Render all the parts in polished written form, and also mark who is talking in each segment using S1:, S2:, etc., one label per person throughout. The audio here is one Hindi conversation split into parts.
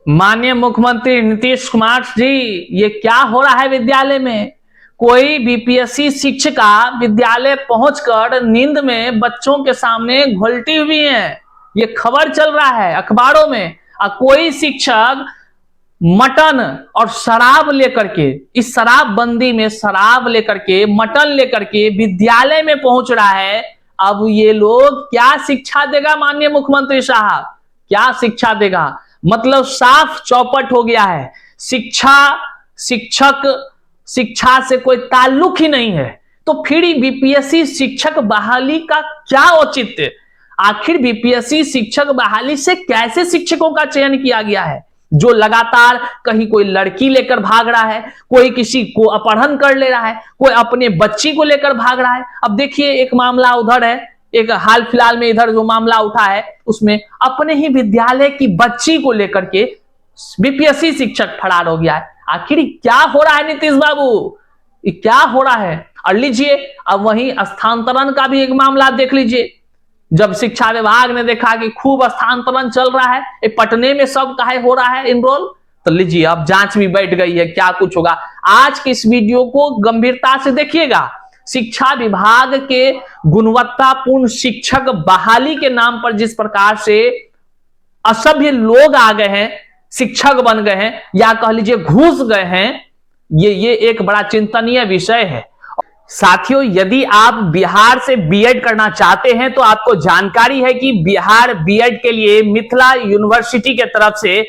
S1: माननीय मुख्यमंत्री नीतीश कुमार जी, ये क्या हो रहा है विद्यालय में? कोई बीपीएससी शिक्षिका विद्यालय पहुंचकर नींद में बच्चों के सामने घुलटी हुई है। ये खबर चल रहा है अखबारों में। और कोई शिक्षक मटन और शराब लेकर के, इस शराबबंदी में शराब लेकर के, मटन लेकर के विद्यालय में पहुंच रहा है। अब ये लोग क्या शिक्षा देगा माननीय मुख्यमंत्री साहब? क्या शिक्षा देगा? मतलब साफ चौपट हो गया है। शिक्षक शिक्षा से कोई ताल्लुक ही नहीं है, तो फिर बीपीएससी शिक्षक बहाली का क्या औचित्य? आखिर बीपीएससी शिक्षक बहाली से कैसे शिक्षकों का चयन किया गया है? जो लगातार कहीं कोई लड़की लेकर भाग रहा है, कोई किसी को अपहरण कर ले रहा है, कोई अपने बच्ची को लेकर भाग रहा है। अब देखिए एक मामला उधर है, एक हाल फिलहाल में इधर जो मामला उठा है उसमें अपने ही विद्यालय की बच्ची को लेकर के बीपीएससी शिक्षक फरार हो गया है। आखिर क्या हो रहा है नीतीश बाबू? ये क्या हो रहा है? और लीजिए अब वहीं स्थानांतरण का भी एक मामला देख लीजिए। जब शिक्षा विभाग ने देखा कि खूब स्थानांतरण चल रहा है, पटने में सब काहे हो रहा है इनरोल, तो लीजिए अब जांच भी बैठ गई है, क्या कुछ होगा। आज के इस वीडियो को गंभीरता से देखिएगा। शिक्षा विभाग के गुणवत्तापूर्ण शिक्षक बहाली के नाम पर जिस प्रकार से असभ्य लोग आ गए हैं, शिक्षक बन गए हैं, या कह लीजिए घुस गए हैं, ये एक बड़ा चिंतनीय विषय है। साथियों, यदि आप बिहार से बीएड करना चाहते हैं तो आपको जानकारी है कि बिहार बीएड के लिए मिथिला यूनिवर्सिटी के तरफ से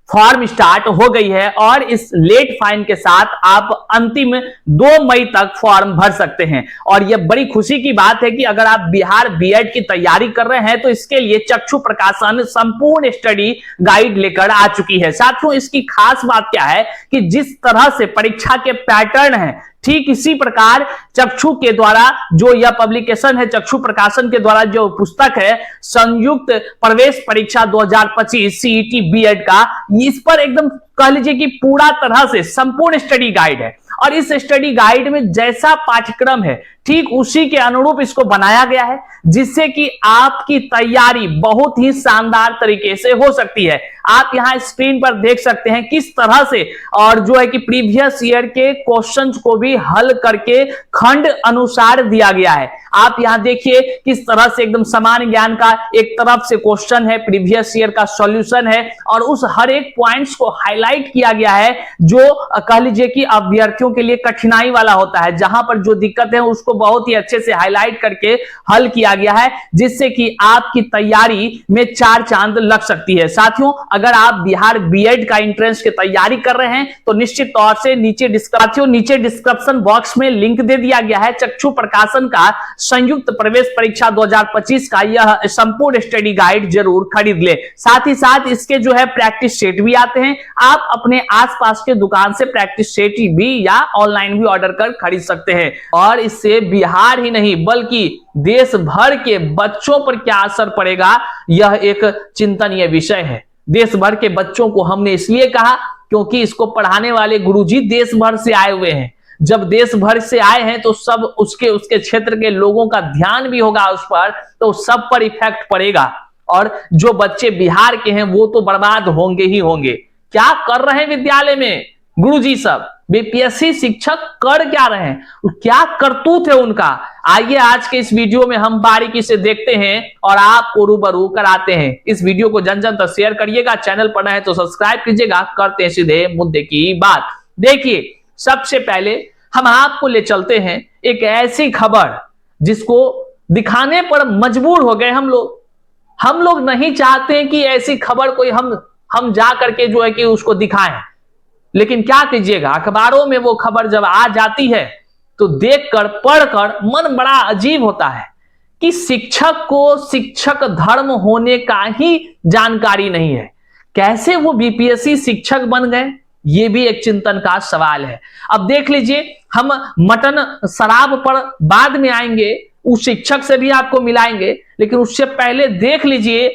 S1: फॉर्म स्टार्ट हो गई है और इस लेट फाइन के साथ आप अंतिम 2 मई तक फॉर्म भर सकते हैं। और यह बड़ी खुशी की बात है कि अगर आप बिहार बीएड की तैयारी कर रहे हैं तो इसके लिए चक्षु प्रकाशन संपूर्ण स्टडी गाइड लेकर आ चुकी है। साथियों, इसकी खास बात क्या है कि जिस तरह से परीक्षा के पैटर्न है, ठीक इसी प्रकार चक्षु के द्वारा जो यह पब्लिकेशन है, चक्षु प्रकाशन के द्वारा जो पुस्तक है संयुक्त प्रवेश परीक्षा 2025 सीईटी बीएड का, इस पर एकदम कह लीजिए कि पूरा तरह से संपूर्ण स्टडी गाइड है। और इस स्टडी गाइड में जैसा पाठ्यक्रम है ठीक उसी के अनुरूप इसको बनाया गया है, जिससे कि आपकी तैयारी बहुत ही शानदार तरीके से हो सकती है। आप यहां स्क्रीन पर देख सकते हैं किस तरह से, और जो है कि प्रीवियस ईयर के क्वेश्चंस को भी हल करके खंड अनुसार दिया गया है। आप यहां देखिए किस तरह से एकदम सामान्य ज्ञान का एक तरफ से क्वेश्चन है, प्रीवियस ईयर का सॉल्यूशन है, और उस हर एक पॉइंट्स को हाईलाइट किया गया है जो कह लीजिए कि अभ्यर्थियों के लिए कठिनाई वाला होता है। जहां पर जो दिक्कत है उसको बहुत ही अच्छे से हाईलाइट करके हल किया गया है, जिससे कि आपकी तैयारी में 4 चांद लग सकती है। साथियों, अगर आप बिहार बीएड का एंट्रेंस की तैयारी कर रहे हैं तो निश्चित तौर से नीचे डिस्क्रिप्शन बॉक्स में लिंक दे दिया गया है चक्षु प्रकाशन का संयुक्त प्रवेश परीक्षा 2025 का यह संपूर्ण स्टडी गाइड जरूर खरीद ले। साथ ही साथ इसके जो है प्रैक्टिस सेट भी आते हैं। आप अपने आसपास के दुकान से प्रैक्टिस सेट भी या ऑनलाइन भी ऑर्डर कर खरीद सकते हैं। और इससे बिहार ही नहीं बल्कि देश भर के बच्चों पर क्या असर पड़ेगा, यह एक चिंतनीय विषय है। देश भर के बच्चों को हमने इसलिए कहा क्योंकि इसको पढ़ाने वाले गुरुजी देश भर से आए हुए हैं। जब देश भर से आए हैं तो सब उसके क्षेत्र के लोगों का ध्यान भी होगा उस पर, तो सब पर इफेक्ट पड़ेगा। और जो बच्चे बिहार के हैं वो तो बर्बाद होंगे ही होंगे। क्या कर रहे हैं विद्यालय में गुरुजी सब? बीपीएससी शिक्षक कर क्या रहे हैं, क्या करतूत है उनका? आइए आज के इस वीडियो में हम बारीकी से देखते हैं और आपको रूबरू कराते हैं। इस वीडियो को जन जन तक शेयर करिएगा, चैनल पर नए हैं तो सब्सक्राइब कीजिएगा। करते हैं सीधे मुद्दे की बात। देखिए, सबसे पहले हम आपको ले चलते हैं एक ऐसी खबर जिसको दिखाने पर मजबूर हो गए हम लोग नहीं चाहते हैं कि ऐसी खबर कोई हम जा करके जो है कि उसको दिखाएं, लेकिन क्या कीजिएगा, अखबारों में वो खबर जब आ जाती है तो देखकर पढ़कर मन बड़ा अजीब होता है कि शिक्षक को शिक्षक धर्म होने का ही जानकारी नहीं है। कैसे वो बीपीएससी शिक्षक बन गए, ये भी एक चिंतन का सवाल है। अब देख लीजिए, हम मटन शराब पर बाद में आएंगे, उस शिक्षक से भी आपको मिलाएंगे, लेकिन उससे पहले देख लीजिए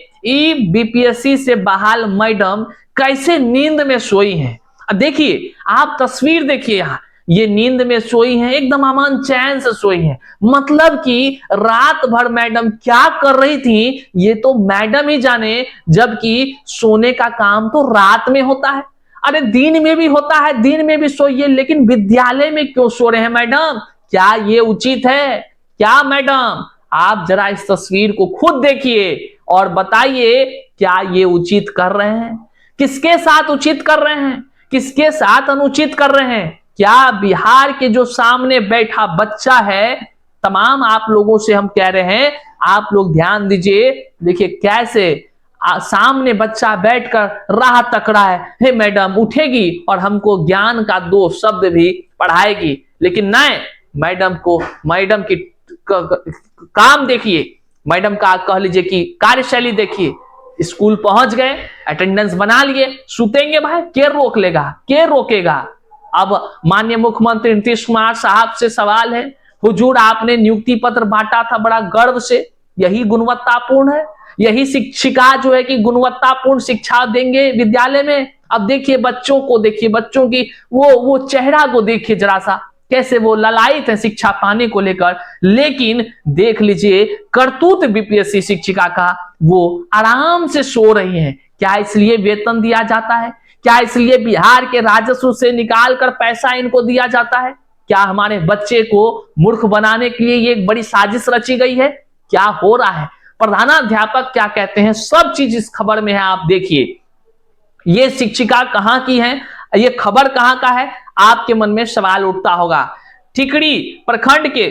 S1: बीपीएससी से बहाल मैडम कैसे नींद में सोई हैं। अब देखिए, आप तस्वीर देखिए, ये नींद में सोई हैं, एकदम अमन चैन से सोई हैं। मतलब कि रात भर मैडम क्या कर रही थी ये तो मैडम ही जाने, जबकि सोने का काम तो रात में होता है। अरे दिन में भी होता है, दिन में भी सोइए, लेकिन विद्यालय में क्यों सो रहे हैं मैडम? क्या ये उचित है क्या मैडम? आप जरा इस तस्वीर को खुद देखिए और बताइए क्या ये उचित कर रहे हैं? किसके साथ उचित कर रहे हैं, किसके साथ अनुचित कर रहे हैं? क्या बिहार के जो सामने बैठा बच्चा है, तमाम आप लोगों से हम कह रहे हैं, आप लोग ध्यान दीजिए। देखिए कैसे सामने बच्चा बैठकर राह तक रहा है, हे मैडम उठेगी और हमको ज्ञान का 2 शब्द भी पढ़ाएगी। लेकिन नहीं, मैडम की काम देखिए, मैडम का कह लीजिए कि कार्यशैली देखिए। स्कूल पहुंच गए, अटेंडेंस बना लिए, सुतेंगे भाई, के रोक लेगा, के रोकेगा? अब माननीय मुख्यमंत्री नीतीश कुमार साहब से सवाल है, हुजूर आपने नियुक्ति पत्र बांटा था बड़ा गर्व से, यही गुणवत्तापूर्ण है? यही शिक्षिका जो है कि गुणवत्तापूर्ण शिक्षा देंगे विद्यालय में? अब देखिए बच्चों को, देखिए बच्चों की वो चेहरा को देखिए जरा सा, कैसे वो ललायित है शिक्षा पाने को लेकर। लेकिन देख लीजिए करतूत बीपीएससी शिक्षिका का, वो आराम से सो रही हैं। क्या इसलिए वेतन दिया जाता है? क्या इसलिए बिहार के राजस्व से निकाल कर पैसा इनको दिया जाता है? क्या हमारे बच्चे को मूर्ख बनाने के लिए ये एक बड़ी साजिश रची गई है? क्या हो रहा है? प्रधानाध्यापक क्या कहते हैं, सब चीज इस खबर में है, आप देखिए। ये शिक्षिका कहां की है, ये खबर कहां का है, आपके मन में सवाल उठता होगा। टिकरी प्रखंड के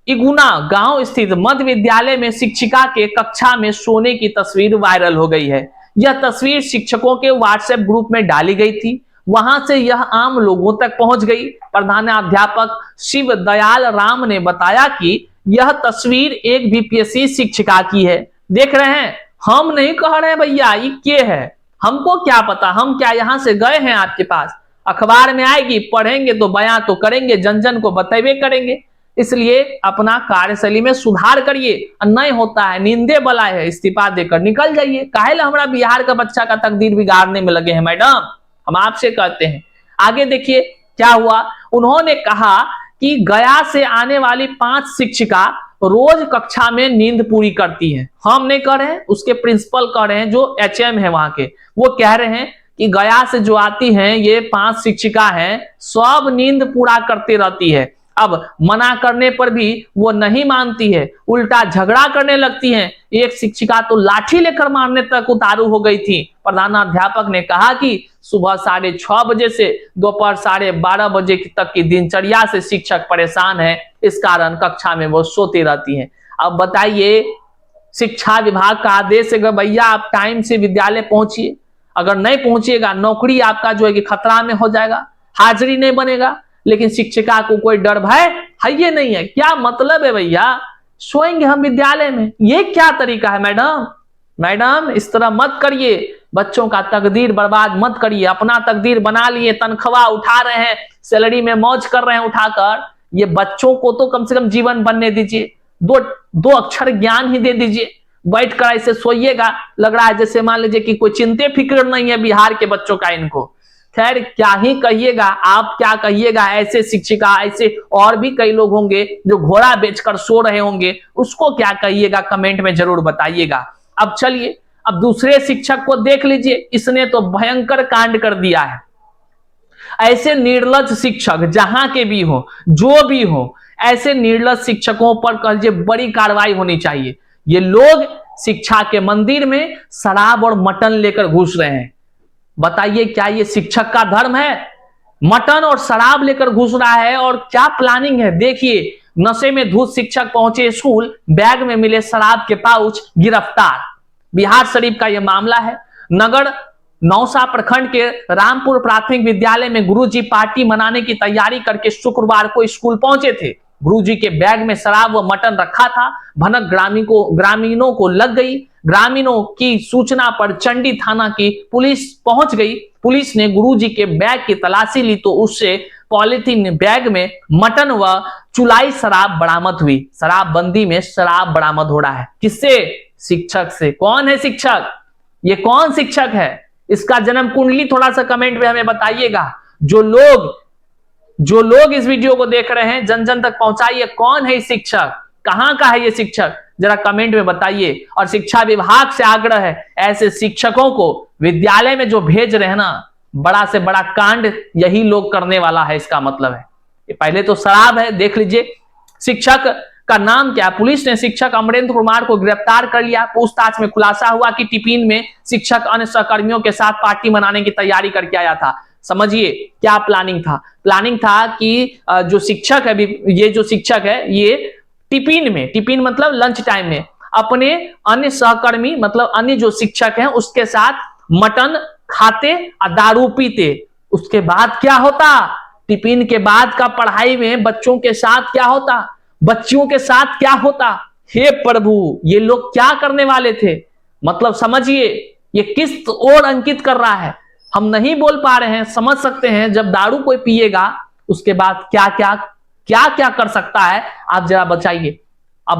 S1: इगुना गांव स्थित मध्य विद्यालय में शिक्षिका के कक्षा में सोने की तस्वीर वायरल हो गई है। यह तस्वीर शिक्षकों के व्हाट्सएप ग्रुप में डाली गई थी, वहां से यह आम लोगों तक पहुंच गई। प्रधानाध्यापक शिव दयाल राम ने बताया कि यह तस्वीर एक बीपीएससी शिक्षिका की है। देख रहे हैं, हम नहीं कह रहे हैं भैया ये क्या है, हमको क्या पता, हम क्या यहां से गए हैं आपके पास? अखबार में आएगी, पढ़ेंगे तो बयां तो करेंगे, जन जन को बतेबे करेंगे। इसलिए अपना कार्यशैली में सुधार करिए। नहीं होता है, नींदे बलाए है, इस्तीफा देकर निकल जाइए। काहे ला हमारा बिहार का बच्चा का तकदीर बिगाड़ने में लगे हैं मैडम? हम आपसे कहते हैं। आगे देखिए क्या हुआ, उन्होंने कहा कि गया से आने वाली 5 शिक्षिका रोज कक्षा में नींद पूरी करती हैं। हम नहीं कह रहे हैं, उसके प्रिंसिपल कह रहे हैं, जो एचएम है वहां के, वो कह रहे हैं कि गया से जो आती हैं ये 5 शिक्षिका हैं, सब नींद पूरा करती रहती है। अब मना करने पर भी वो नहीं मानती है, उल्टा झगड़ा करने लगती हैं। एक शिक्षिका तो लाठी लेकर मारने तक उतारू हो गई थी। प्रधानाध्यापक ने कहा कि सुबह 6:30 बजे से दोपहर 12:30 बजे तक की दिनचर्या से शिक्षक परेशान है, इस कारण कक्षा में वो सोती रहती हैं। अब बताइए, शिक्षा विभाग का आदेश है भैया आप टाइम से विद्यालय पहुंचिए, अगर नहीं पहुंचिएगा नौकरी आपका जो है कि खतरा में हो जाएगा, हाजिरी नहीं बनेगा। लेकिन शिक्षिका को कोई डर भय है ये नहीं है। क्या मतलब है भैया, सोएंगे हम विद्यालय में? ये क्या तरीका है मैडम? मैडम इस तरह मत करिए, बच्चों का तकदीर बर्बाद मत करिए। अपना तकदीर बना लिए, तनख्वाह उठा रहे हैं, सैलरी में मौज कर रहे हैं उठाकर, ये बच्चों को तो कम से कम जीवन बनने दीजिए, दो अक्षर ज्ञान ही दे दीजिए। बैठ कर ऐसे सोइएगा, लग रहा है जैसे मान लीजिए कि कोई चिंते फिक्र नहीं है बिहार के बच्चों का इनको। खैर क्या ही कहिएगा, आप क्या कहिएगा, ऐसे शिक्षिका, ऐसे और भी कई लोग होंगे जो घोड़ा बेचकर सो रहे होंगे, उसको क्या कहिएगा कमेंट में जरूर बताइएगा। अब चलिए, अब दूसरे शिक्षक को देख लीजिए, इसने तो भयंकर कांड कर दिया है। ऐसे निर्लज शिक्षक जहां के भी हो, जो भी हो, ऐसे निर्लज शिक्षकों पर कहिए बड़ी कार्रवाई होनी चाहिए। ये लोग शिक्षा के मंदिर में शराब और मटन लेकर घुस रहे हैं। बताइए क्या ये शिक्षक का धर्म है? मटन और शराब लेकर घुस रहा है, और क्या प्लानिंग है देखिए। नशे में धुत शिक्षक पहुंचे स्कूल, बैग में मिले शराब के पाउच, गिरफ्तार। बिहार शरीफ का यह मामला है। नगर नौसा प्रखंड के रामपुर प्राथमिक विद्यालय में गुरुजी पार्टी मनाने की तैयारी करके शुक्रवार को स्कूल पहुंचे थे। गुरुजी के बैग में शराब व मटन रखा था। भनक ग्रामीणों को लग गई। ग्रामीणों की सूचना पर चंडी थाना की पुलिस पहुंच गई। पुलिस ने गुरुजी के बैग की तलाशी ली तो उससे पॉलिथीन बैग में मटन व चुलाई शराब बरामद हुई। शराबबंदी में शराब बरामद हो रहा है। किससे? शिक्षक से। कौन है शिक्षक? ये कौन शिक्षक है? इसका जन्म कुंडली थोड़ा सा कमेंट में हमें बताइएगा। जो लोग जो लोग इस वीडियो को देख रहे हैं जन जन तक पहुंचाइए, कौन है शिक्षक, कहां का है ये शिक्षक, जरा कमेंट में बताइए। और शिक्षा विभाग से आग्रह है, ऐसे शिक्षकों को विद्यालय में जो भेज रहे हैं ना, बड़ा से बड़ा कांड यही लोग करने वाला है, इसका मतलब है। ये पहले तो शराब है, देख लीजिए। शिक्षक का नाम क्या, पुलिस ने शिक्षक अमरेंद्र कुमार को गिरफ्तार कर लिया। पूछताछ में खुलासा हुआ कि टिफिन में शिक्षक अन्य सहकर्मियों के साथ पार्टी मनाने की तैयारी करके आया था। समझिए क्या प्लानिंग था। प्लानिंग था कि जो शिक्षक है, ये जो शिक्षक है, ये टिफिन मतलब लंच टाइम में अपने अन्य सहकर्मी मतलब अन्य जो शिक्षक हैं उसके साथ मटन खाते और दारू पीते। उसके बाद क्या होता, टिफिन के बाद का पढ़ाई में बच्चों के साथ क्या होता, बच्चियों के साथ क्या होता। हे प्रभु, ये लोग क्या करने वाले थे, मतलब समझिए ये किस ओर अंकित कर रहा है। हम नहीं बोल पा रहे हैं, समझ सकते हैं जब दारू कोई पिएगा उसके बाद क्या क्या कर सकता है। आप जरा बताइए, अब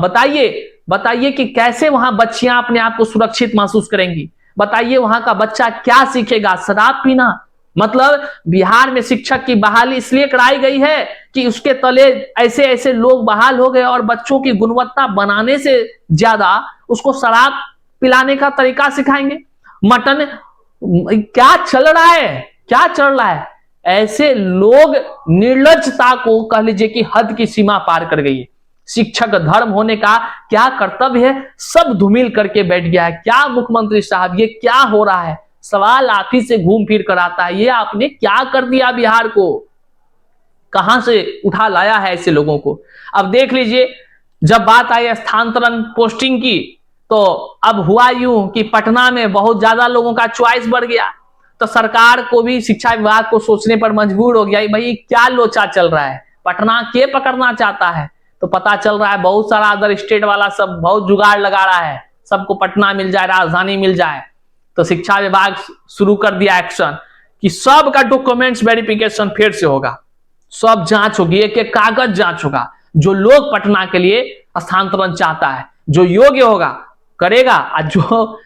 S1: बताइए कि कैसे वहां बच्चियां अपने आप को सुरक्षित महसूस करेंगी। बताइए वहां का बच्चा क्या सीखेगा, शराब पीना। मतलब बिहार में शिक्षक की बहाली इसलिए कराई गई है कि उसके तले ऐसे ऐसे लोग बहाल हो गए और बच्चों की गुणवत्ता बनाने से ज्यादा उसको शराब पिलाने का तरीका सिखाएंगे। मटन, क्या चल रहा है। ऐसे लोग निर्लज्जता को कह लीजिए कि हद की सीमा पार कर गई है। शिक्षक धर्म होने का क्या कर्तव्य है, सब धूमिल करके बैठ गया है। क्या मुख्यमंत्री साहब, ये क्या हो रहा है। सवाल आप ही से घूम फिर कर आता है, ये आपने क्या कर दिया बिहार को, कहां से उठा लाया है ऐसे लोगों को। अब देख लीजिए, जब बात आई स्थानांतरण पोस्टिंग की, तो अब हुआ यूं कि पटना में बहुत ज्यादा लोगों का चॉइस बढ़ गया, तो सरकार को भी शिक्षा विभाग को सोचने पर मजबूर हो गया, भाई क्या लोचा चल रहा है, पटना के पकड़ना चाहता है। तो पता चल रहा है बहुत सारा अदर स्टेट वाला सब बहुत जुगाड़ लगा रहा है, सबको पटना मिल जाए, राजधानी मिल जाए। तो शिक्षा विभाग शुरू कर दिया एक्शन कि सबका डॉक्यूमेंट्स वेरिफिकेशन फिर से होगा, सब जांच होगी, एक एक कागज जांच होगा। जो लोग पटना के लिए स्थानांतरण चाहता है, जो योग्य होगा करेगा, और जो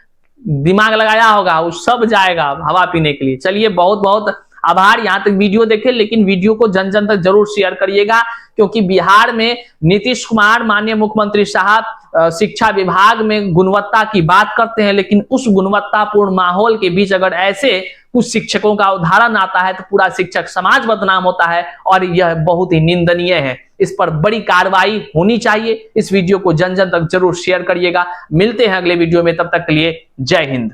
S1: दिमाग लगाया होगा वो सब जाएगा हवा पीने के लिए। चलिए बहुत बहुत आभार, यहां तक वीडियो देखे, लेकिन वीडियो को जन जन तक जरूर शेयर करिएगा, क्योंकि बिहार में नीतीश कुमार माननीय मुख्यमंत्री साहब शिक्षा विभाग में गुणवत्ता की बात करते हैं, लेकिन उस गुणवत्तापूर्ण माहौल के बीच अगर ऐसे कुछ शिक्षकों का उदाहरण आता है तो पूरा शिक्षक समाज बदनाम होता है, और यह बहुत ही निंदनीय है। इस पर बड़ी कार्रवाई होनी चाहिए। इस वीडियो को जन जन तक जरूर शेयर करिएगा। मिलते हैं अगले वीडियो में, तब तक के लिए जय हिंद।